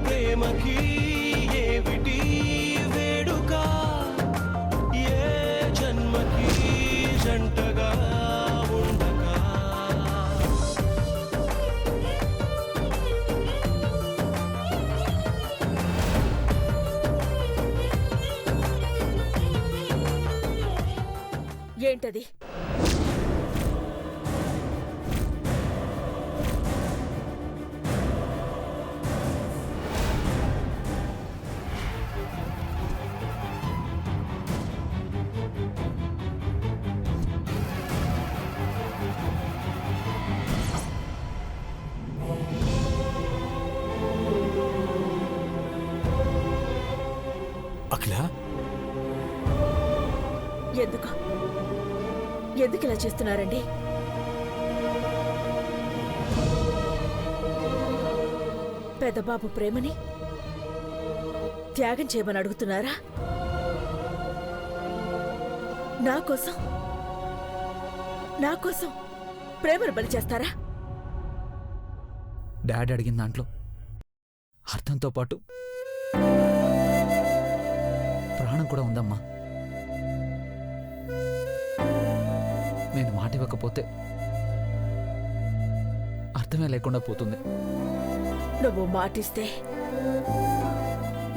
ప్రేమకి ఏమిటి వేడుక ఏ జన్మకి జంటగా ఉండగా ఏంటది? అఖిల, ఎందుకు ఇలా చేస్తున్నారండి? పెద్దబాబు ప్రేమని త్యాగం చేయమని అడుగుతున్నారా? నా కోసం ప్రేమను బలి చేస్తారా? డాడీ అడిగిన దాంట్లో అర్థంతో పాటు ప్రాణం కూడా ఉందమ్మా. నేను మాట ఇవ్వకపోతే అర్థమే లేకుండా పోతుంది. నువ్వు మాటిస్తే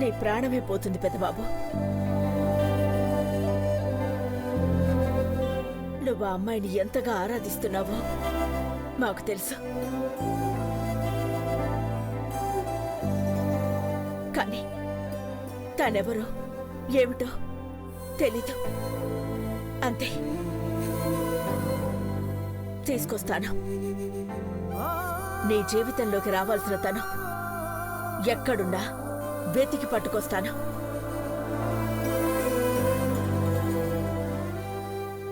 నీ ప్రాణమే పోతుంది పెద్దబాబు. నువ్వు ఆ అమ్మాయిని ఎంతగా ఆరాధిస్తున్నావో మాకు తెలుసు. కానీ తనెవరో ఏమిటో తెలీదు. అంతే. తీసుకొస్తాను. నీ జీవితంలోకి రావాల్సిన తను ఎక్కడున్నా వెతికి పట్టుకొస్తాను.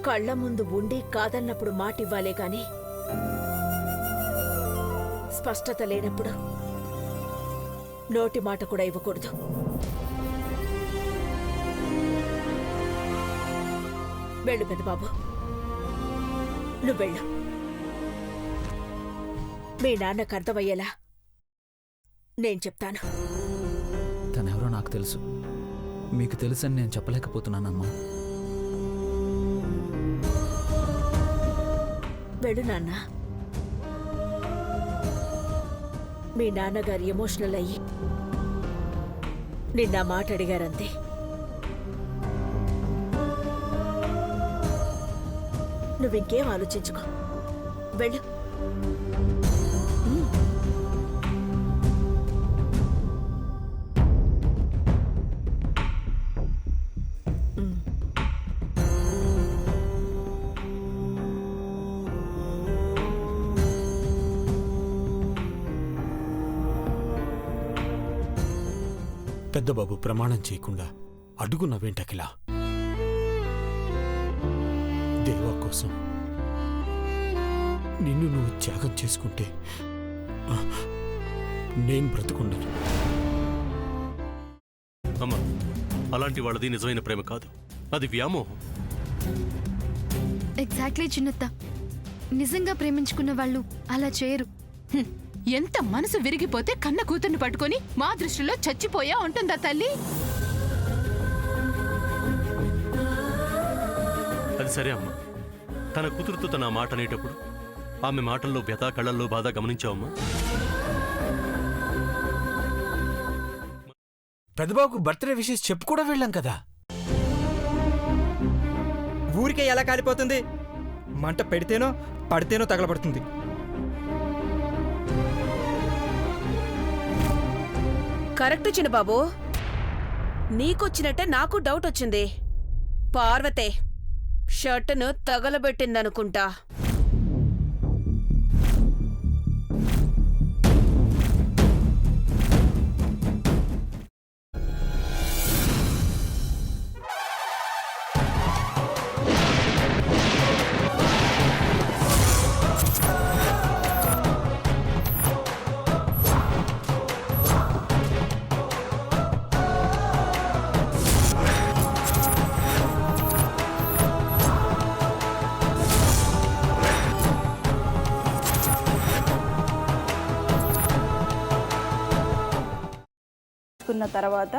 కళ్ళ ముందు ఉండి కాదన్నప్పుడు మాటివ్వాలే గాని స్పష్టత లేనప్పుడు నోటి మాట కూడా ఇవ్వకూడదు. వెళ్ళు పెద్దబాబు, నువ్వెళ్ళు. మీ నాన్నకు అర్థమయ్యేలా నేను చెప్తాను. తనెవరో నాకు తెలుసు, మీకు తెలుసని నేను చెప్పలేకపోతున్నానమ్మా. వెళ్ళు నాన్న. మీ నాన్నగారు ఎమోషనల్ అయ్యి నిన్న మాట అడిగారంతే. నువ్వింకేం ఆలోచించుకో. వెళ్ళు. పెద్దబాబు ప్రమాణం చేయకుండా అడుగు నవ్వేంటకిలా? దేవా కోసం నిన్ను నువ్వు త్యాగం చేసుకుంటే నేను బ్రతుకుండను. అమ్మా, అలాంటి వాళ్ళది నిజమైన ప్రేమ కాదు, అది వ్యామోహం. ఎగ్జాక్ట్లీ చిన్నత్త. నిజంగా ప్రేమించుకున్న వాళ్ళు అలా చేయరు. ఎంత మనసు విరిగిపోతే కన్న కూతుర్ని పట్టుకొని మా దృష్టిలో చచ్చిపోయా ఉంటుందా తల్లి? అది సరే అమ్మా, తన కూతురుతో తన మాట అనేటప్పుడు ఆమె మాటల్లో వ్యథ, కళ్ళల్లో బాధ గమనించావమ్మా? పెద్దబాబుకు బర్త్డే విషెస్ చెప్పు కూడా వెళ్ళాం కదా. ఊరికే ఎలా కాలిపోతుంది? మంట పెడితేనో పడితేనో తగలబడుతుంది. కరెక్ట్ చిన్నబాబు, నీకొచ్చినట్టే నాకు డౌట్ వచ్చింది. పార్వతే షర్టును తగలబెట్టిందనుకుంటా. కున్న తర్వాత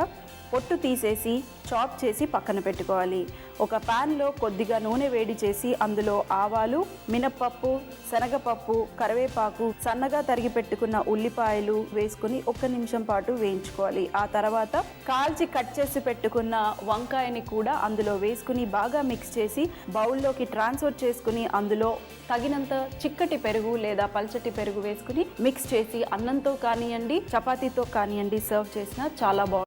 పొట్టు తీసేసి చాప్ చేసి పక్కన పెట్టుకోవాలి. ఒక ప్యాన్లో కొద్దిగా నూనె వేడి చేసి అందులో ఆవాలు, మినప్పప్పు, శనగపప్పు, కరివేపాకు, సన్నగా తరిగి పెట్టుకున్న ఉల్లిపాయలు వేసుకుని 1 నిమిషం పాటు వేయించుకోవాలి. ఆ తర్వాత కాల్చి కట్ చేసి పెట్టుకున్న వంకాయని కూడా అందులో వేసుకుని బాగా మిక్స్ చేసి బౌల్లోకి ట్రాన్స్ఫర్ చేసుకుని అందులో తగినంత చిక్కటి పెరుగు లేదా పల్చటి పెరుగు వేసుకుని మిక్స్ చేసి అన్నంతో కానివ్వండి, చపాతీతో కానివ్వండి సర్వ్ చేసినా చాలా బాగుంటుంది.